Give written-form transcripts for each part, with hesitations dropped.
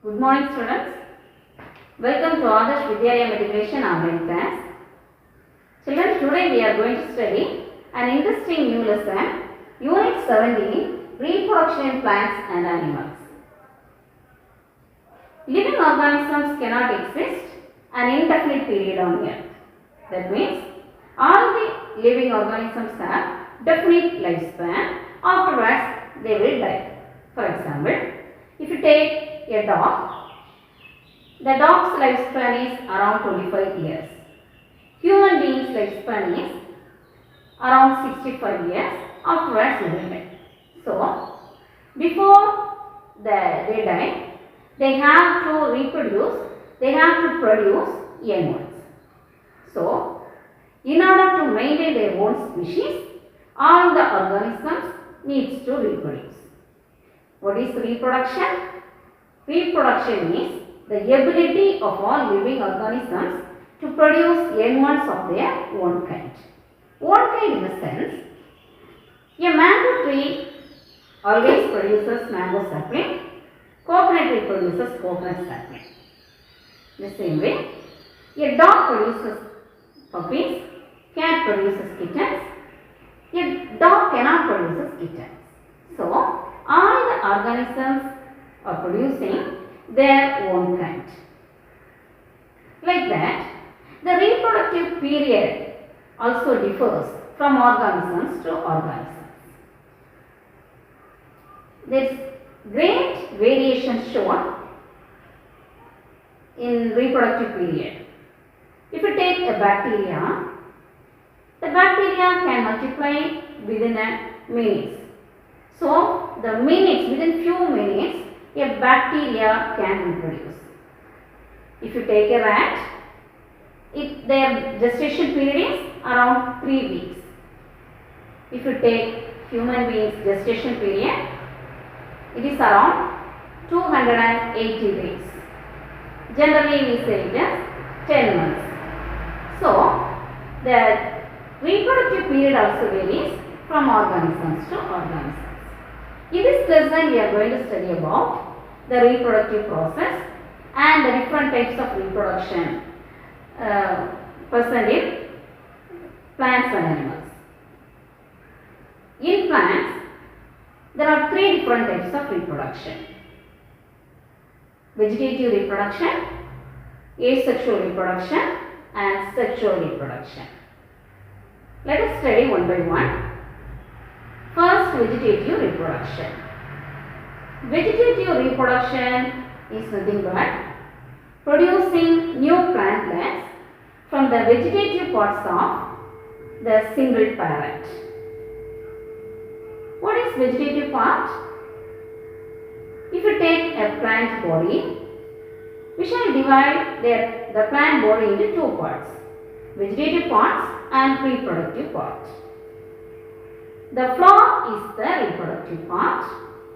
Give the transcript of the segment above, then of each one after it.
Good morning students. Welcome to Adarsh Vijaya Meditation online class. Children, today we are going to study an interesting new lesson, Unit 17, Reproduction in Plants and Animals. Living organisms cannot exist an indefinite period on earth. That means all the living organisms have definite lifespan, afterwards they will die. For example, if you take a dog, the dog's lifespan is around 25 years. Human being's lifespan is around 65 years, afterwards they will die. So, before they die, they have to reproduce, they have to produce young ones. So, in order to maintain their own species, all the organisms needs to reproduce. What is reproduction? Reproduction is the ability of all living organisms to produce young ones of their own kind. Own kind in the sense, a mango tree always produces mango sapling, coconut tree produces coconut sapling. The same way, a dog produces puppies, cat produces kittens, a dog cannot produce kittens. So, all the organisms are producing their own kind. Like that, the reproductive period also differs from organisms to organisms. There is great variation shown in reproductive period. If you take a bacteria, the bacteria can multiply within a minutes. So, within few minutes, a bacteria can reproduce. If you take a rat, their gestation period is around 3 weeks. If you take human beings gestation period, it is around 280 days. Generally, we say it as 10 months. So, the reproductive period also varies from organisms to organisms. In this lesson, we are going to study about the reproductive process and the different types of reproduction present in plants and animals. In plants, there are 3 different types of reproduction: vegetative reproduction, asexual reproduction, and sexual reproduction. Let us study one by one. First, vegetative reproduction. Vegetative reproduction is nothing but producing new plantlets from the vegetative parts of the single parent. What is vegetative part? If you take a plant body, we shall divide the plant body into 2 parts: vegetative parts and reproductive parts. The flower is the reproductive part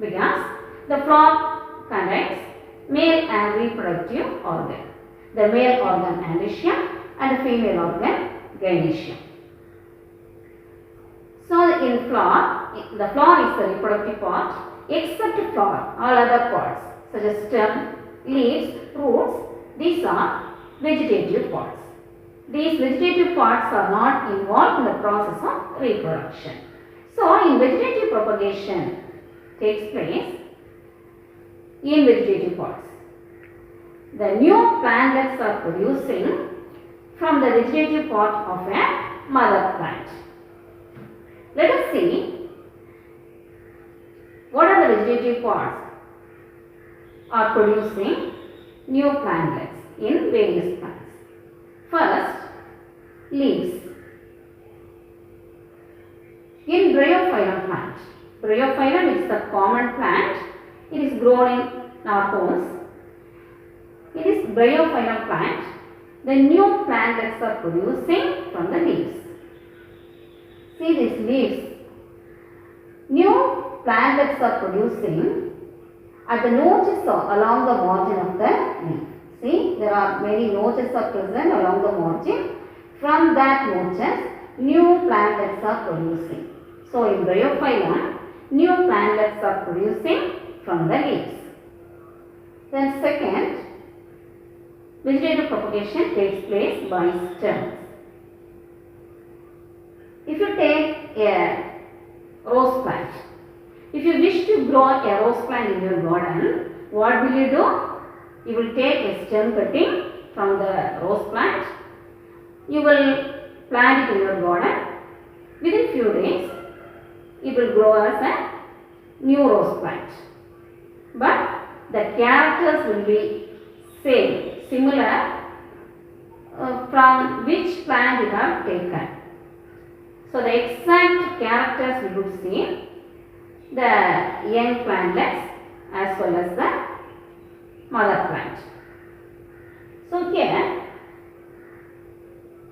because the flower contains male and reproductive organ. The male organ androecium and the female organ gynoecium. So, in flower, the flower is the reproductive part except flower, all other parts such as stem, leaves, roots, these are vegetative parts. These vegetative parts are not involved in the process of reproduction. So, in vegetative propagation takes place in vegetative parts. The new plantlets are producing from the vegetative part of a mother plant. Let us see what are the vegetative parts are producing new plantlets in various plants. First, leaves. In bryophyllum plant, bryophyllum is the common plant. It is grown in our homes. It is bryophyllum plant. The new plantlets are producing from the leaves. See these leaves. New plantlets are producing at the notches along the margin of the leaf. See, there are many notches are present along the margin. From that notches, new plantlets are producing. So, in bryophyllum, new plantlets are producing from the leaves. Then second, vegetative propagation takes place by stems. If you take a rose plant, if you wish to grow a rose plant in your garden, what will you do? You will take a stem cutting from the rose plant. You will plant it in your garden. Within few days, it will grow as a new rose plant. But the characters will be same, similar from which plant you have taken. So the exact characters we would see the young plantlets as well as the mother plant. So here,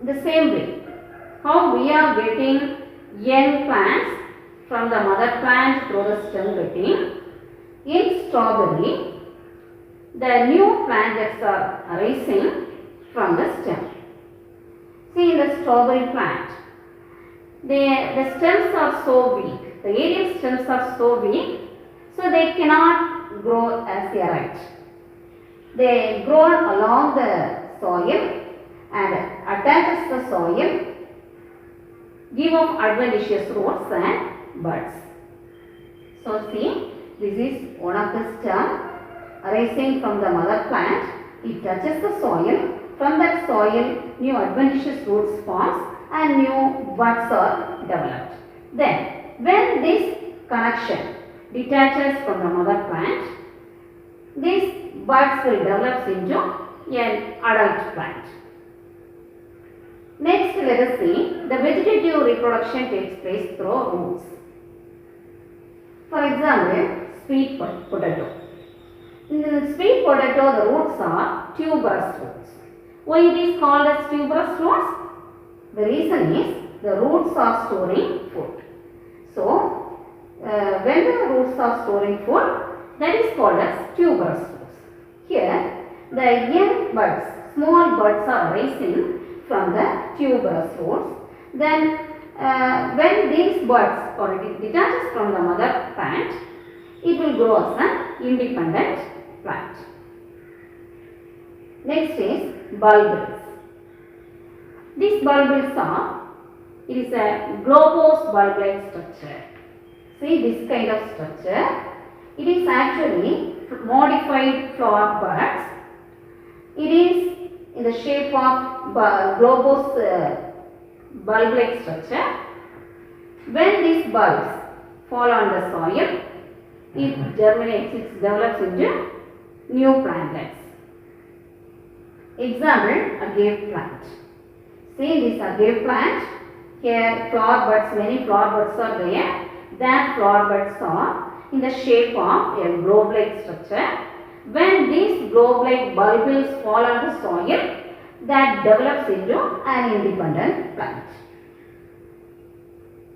the same way, how we are getting young plants from the mother plant through the stem cutting, in strawberry, the new plantlets are arising from the stem. See, in the strawberry plant, the stems are so weak, the aerial stems are so weak, so they cannot grow as they are right. They grow along the soil and attaches the soil, give off adventitious roots and buds. So see, this is one of the stem arising from the mother plant. It touches the soil. From that soil, new adventitious roots forms and new buds are developed. Then, when this connection detaches from the mother plant, these buds will develop into an adult plant. Next, let us see the vegetative reproduction takes place through roots. For example, sweet potato. In the sweet potato, the roots are tuberous roots. Why it is called as tuberous roots? The reason is the roots are storing food. So, when the roots are storing food, that is called as tuberous roots. Here, the young buds, small buds are rising from the tuberous roots. Then, when these buds or it detaches from the mother plant, it will grow as an independent plant. Next is bulbils. These bulbils are, it is a globose bulb-like structure. See this kind of structure. It is actually modified flower buds. It is in the shape of globose bulb-like structure. When these bulbs fall on the soil, it germinates, it develops into new plantlets. Example, agave plant. See this agave plant. Here flower buds, many flower buds are there. That flower buds are in the shape of a globe-like structure. When these globe-like bulbils fall on the soil, that develops into an independent plant.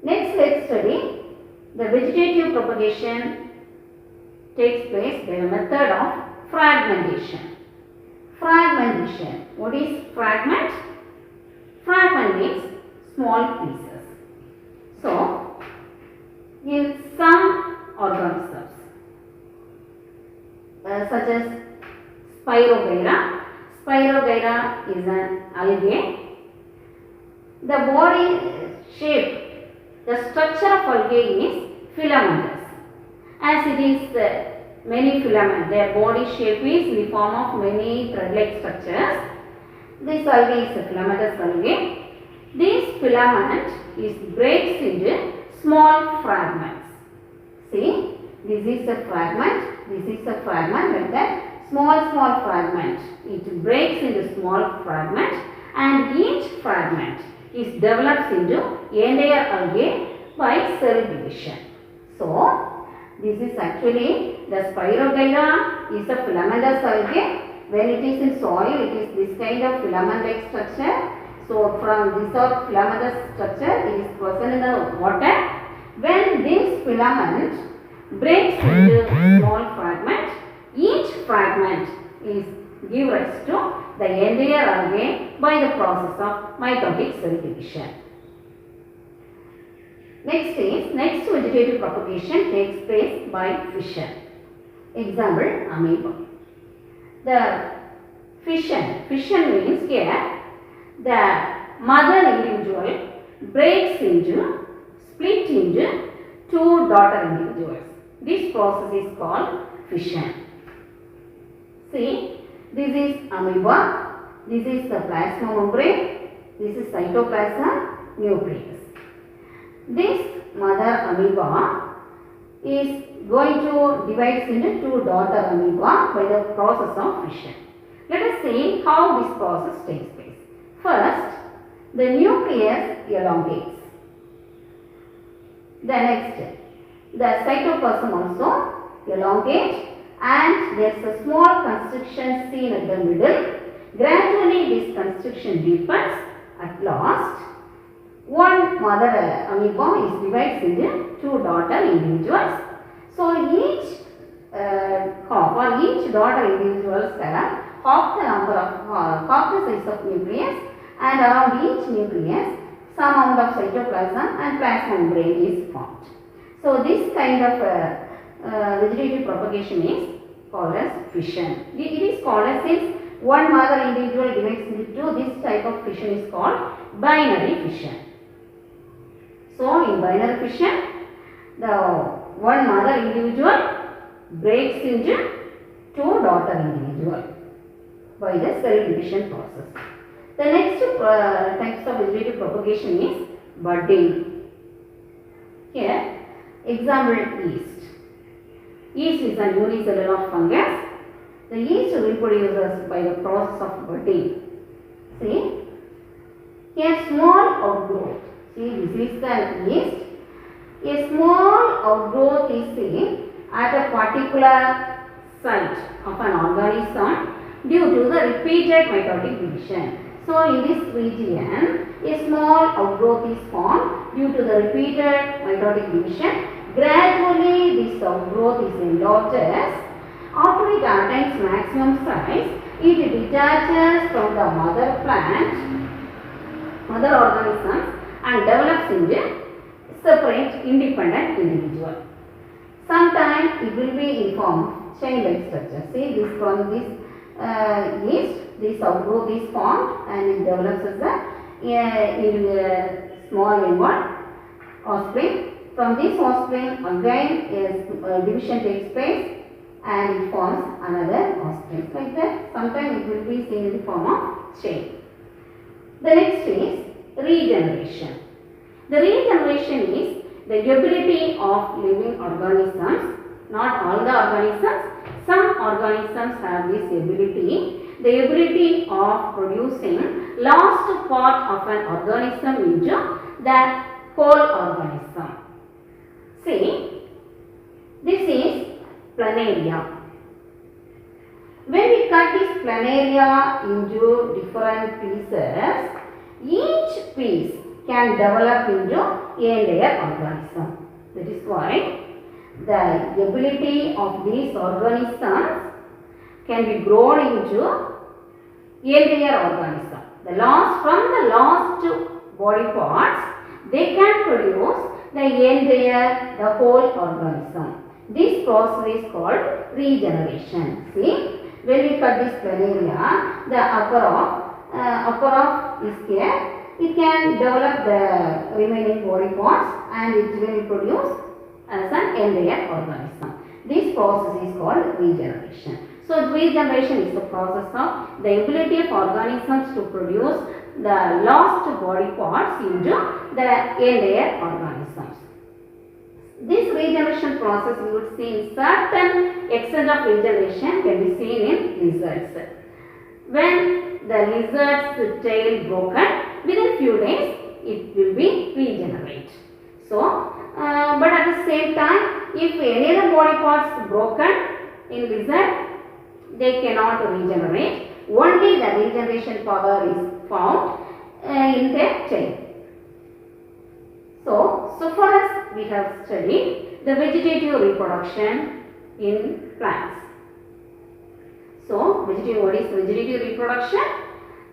Next, let's study the vegetative propagation takes place by the method of fragmentation. Fragmentation. What is fragment? Fragment means small pieces. So, in some organisms, such as Spirogyra. Spirogyra is an algae. The body shape, the structure of algae is filamentous. As it is many filaments, their body shape is in the form of many thread-like structures. This algae is a filamentous algae. This filament breaks into small fragments. See, this is a fragment, this is a fragment, like that. Small fragment. It breaks into small fragment and each fragment develops into entire algae by cell division. So, this is actually the Spirogyra is a filamentous algae. When it is in soil, it is this kind of filament-like structure. So, from this filamentous structure, it is present in the water. When this filament breaks into small fragment, each fragment gives rise to the entire algae by the process of mitotic cell division. Next vegetative propagation takes place by fission. Example, amoeba. the fission. Fission means here the mother individual breaks into, split into two daughter individuals. This process is called fission. See, this is amoeba, this is the plasma membrane, this is cytoplasm nucleus. This mother amoeba is going to divide into two daughter amoeba by the process of fission. Let us see how this process takes place. First, the nucleus elongates. The next, the cytoplasm also elongates, and there is a small constriction seen at the middle. Gradually this constriction deepens. At last, one mother amoeba is divided into two daughter individuals. So each half or each daughter individuals have half the number of half the size of nucleus, and around each nucleus some amount of cytoplasm and plasma membrane is formed. So this kind of vegetative propagation is called as fission. It is called as, since one mother individual divides into two, this type of fission is called binary fission. So in binary fission, the one mother individual breaks into two daughter individual by the cell division process. The next types of vegetative propagation is budding. Here, example yeast. Yeast is an unicellular fungus. The yeast reproduces by the process of budding. See, here small outgrowth. See, this is the yeast. A small outgrowth is seen at a particular site of an organism due to the repeated mitotic division. So in this region, a small outgrowth is formed due to the repeated mitotic division. Gradually this outgrowth is enlarges. After it attains maximum size, it detaches from the mother plant, mother organisms, and develops into separate independent individual. Sometimes it will be in form of chain-like structure. See, this from this yeast, this outgrowth is formed and it develops as a small inward offspring. From this offspring again a division takes place and it forms another offspring. Like that, sometimes it will be seen in the form of chain. The next is regeneration. The regeneration is the ability of living organisms, not all the organisms, some organisms have this ability, the ability of producing last part of an organism into the whole organism. See, this is planaria. When we cut this planaria into different pieces, each piece can develop into an entire organism. That is why the ability of these organisms can be grown into an entire organism. From the last body parts, they can produce the whole organism. This process is called regeneration. See, when we cut this planaria, the upper of is here. It can develop the remaining body parts and it will produce as an entire organism. This process is called regeneration. So regeneration is the process of the ability of organisms to produce the lost body parts into the entire organisms. This regeneration process we would see in certain extent of regeneration can be seen in lizards. When the lizard's tail broken, within few days it will be regenerate. So, but at the same time, if any other body parts broken in lizard, they cannot regenerate. Only the regeneration power is found in their tail. So far as we have studied the vegetative reproduction in plants. So, what is vegetative reproduction?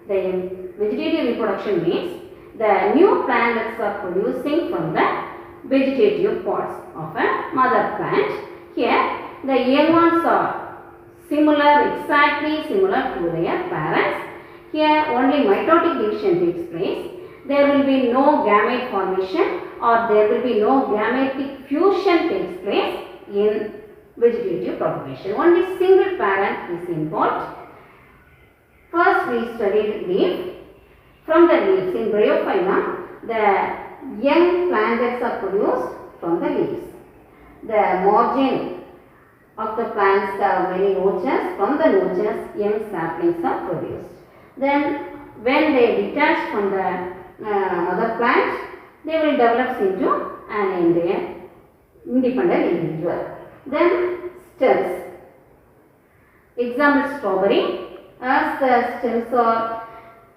The vegetative reproduction means the new plantlets are producing from the vegetative parts of a mother plant. Here, the young ones are similar, exactly similar to their parents. Here only mitotic division takes place. There will be no gamete formation or there will be no gametic fusion takes place in vegetative propagation. Only single parent is involved. First we studied leaf. From the leaves in Bryophyllum, the young plantlets are produced from the leaves. The margin of the plants have many notches. From the notches, young saplings are produced. Then when they detach from the mother plant, they will develop into an independent individual. Then stems. Example strawberry. As the stems are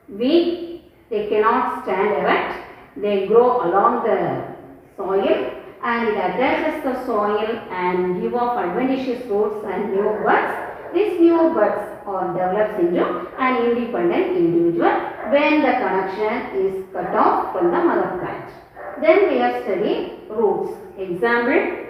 weak, they cannot stand erect. They grow along the soil and it attaches the soil and give off adventitious roots and new buds. These new buds are developed into an independent individual when the connection is cut off from the mother plant. Then we have studied roots. Example,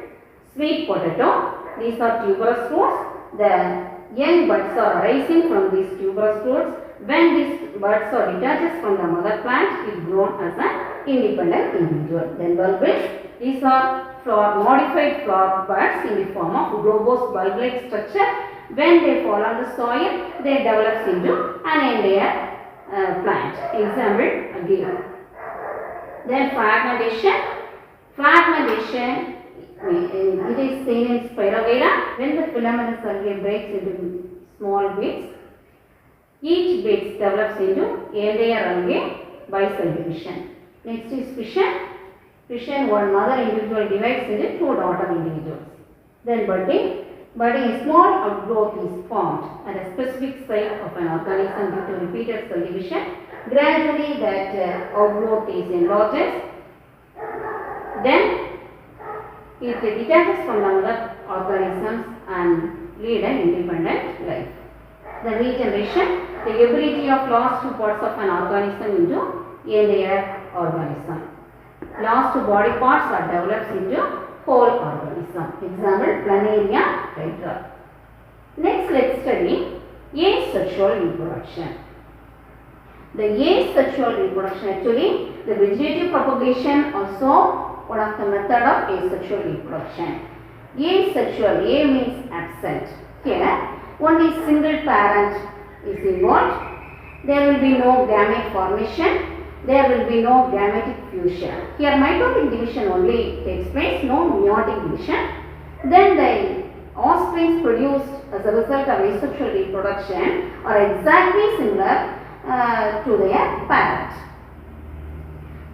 sweet potato. These are tuberous roots. The young buds are rising from these tuberous roots. When these buds are detached from the mother plant, it grown as an independent individual. Then bulbous. These are modified flower buds in the form of globose bulb-like structure. When they fall on the soil, they develop into an entire plant. Example again. Then fragmentation. Fragmentation, it is seen in Spirogyra when the filamentous algae breaks into small bits. Each bit develops into entire algae by cell division. Next is fission. Fission, one mother individual divides into two daughter individuals. Then budding. Budding, a small outgrowth is formed at a specific site of an organism due to repeated cell division. Gradually that outgrowth is enlarged. Then it detaches from the other organisms and lead an independent life. The regeneration, the ability of lost two parts of an organism into entire organism. Lost two body parts are developed into whole organism. Example, planaria hydra. Next, let's study asexual reproduction. The asexual reproduction, actually, the vegetative propagation also one of the method of asexual reproduction. Asexual, A means absent. Here, only single parent is involved. There will be no gamete formation. There will be no gametic fusion. Here mitotic division only takes place, no meiotic division. Then the offsprings produced as a result of asexual reproduction are exactly similar to their parent.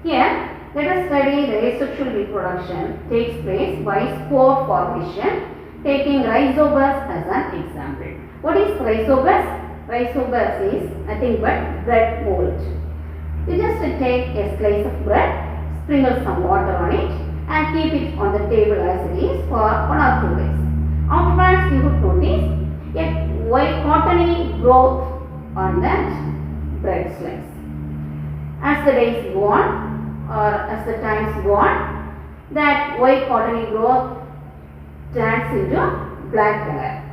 Here let us study the asexual reproduction takes place by spore formation, taking rhizobus as an example. What is rhizobus? Rhizobus is nothing but bread mold. You just take a slice of bread, sprinkle some water on it and keep it on the table as it is for 1 or 2 days. Afterwards you would notice a white cottony growth on that bread slice. As the days go on or as the times go on, that white cottony growth turns into black color.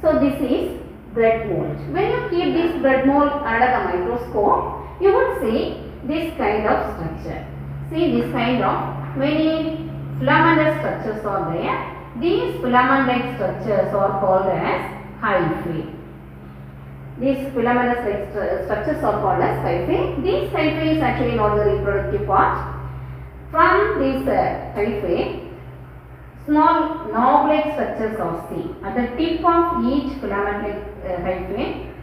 So this is bread mold. When you keep this bread mold under the microscope, you would see this kind of structure. See this kind of many filamentous structures are there. These filament-like structures are called as hyphae. These filamentous structures are called as hyphae. These hyphae is actually not the reproductive part. From these hyphae, small knob-like structures are seen. At the tip of each filament-like hyphae,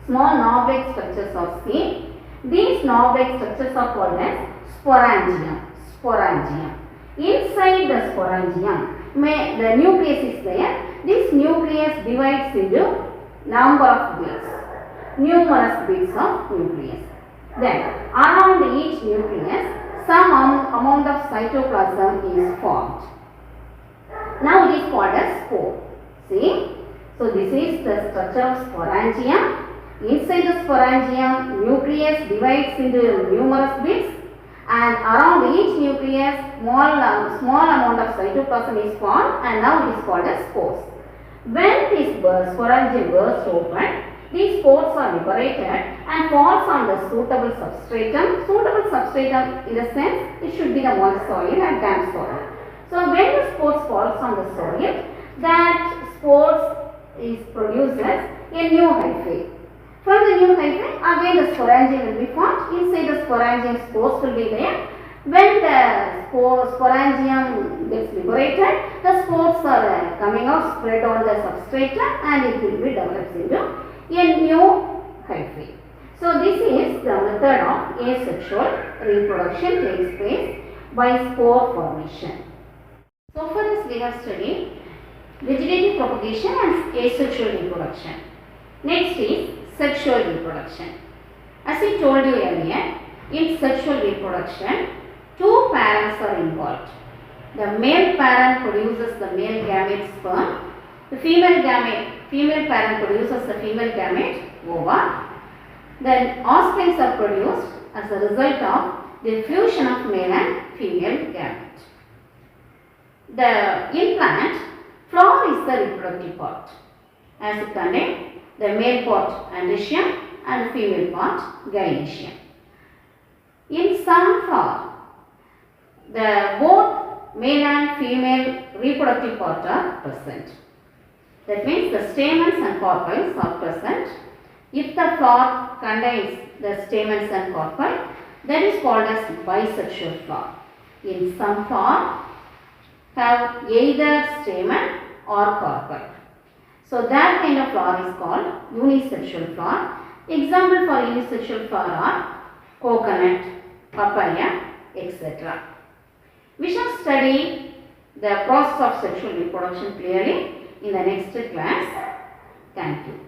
small knob-like structures are seen. These knob-like structures are called as sporangium. Sporangium. Inside the sporangium, the nucleus is there. This nucleus divides into number of bits, numerous bits of nucleus. Then around each nucleus, some amount of cytoplasm is formed. Now it is called as spore. See? So this is the structure of sporangium. Inside the sporangium, nucleus divides into numerous bits and around each nucleus small amount of cytoplasm is formed and now it is called as spores. When these sporangium bursts open, these spores are liberated and falls on the suitable substratum. Suitable substratum in the sense it should be the moist soil and damp soil. So when the spores falls on the soil, that spores is produces a new hyphae. From the new hyphae, again the sporangium will be formed. Inside the sporangium, spores will be there. When the sporangium gets liberated, the spores are coming out, spread on the substratum, and it will be developed into a new hyphae. So this is the method of asexual reproduction takes place by spore formation. So far as we have studied vegetative propagation and asexual reproduction. Next is sexual reproduction. As I told you earlier, in sexual reproduction, two parents are involved. The male parent produces the male gamete sperm. The female parent produces the female gamete ova. Then offsprings are produced as a result of the fusion of male and female gamete. The implant flower is the reproductive part, as it contains the male part androecium and the female part gynoecium. In sunflower, both male and female reproductive part are present. That means the stamens and carpels are present. If the flower contains the stamens and carpel, that is called as bisexual flower. In some flower have either stamen or carpel. So that kind of flower is called unisexual flower. Example for unisexual flower are coconut, papaya, etc. We shall study the process of sexual reproduction clearly in the next class. Thank you.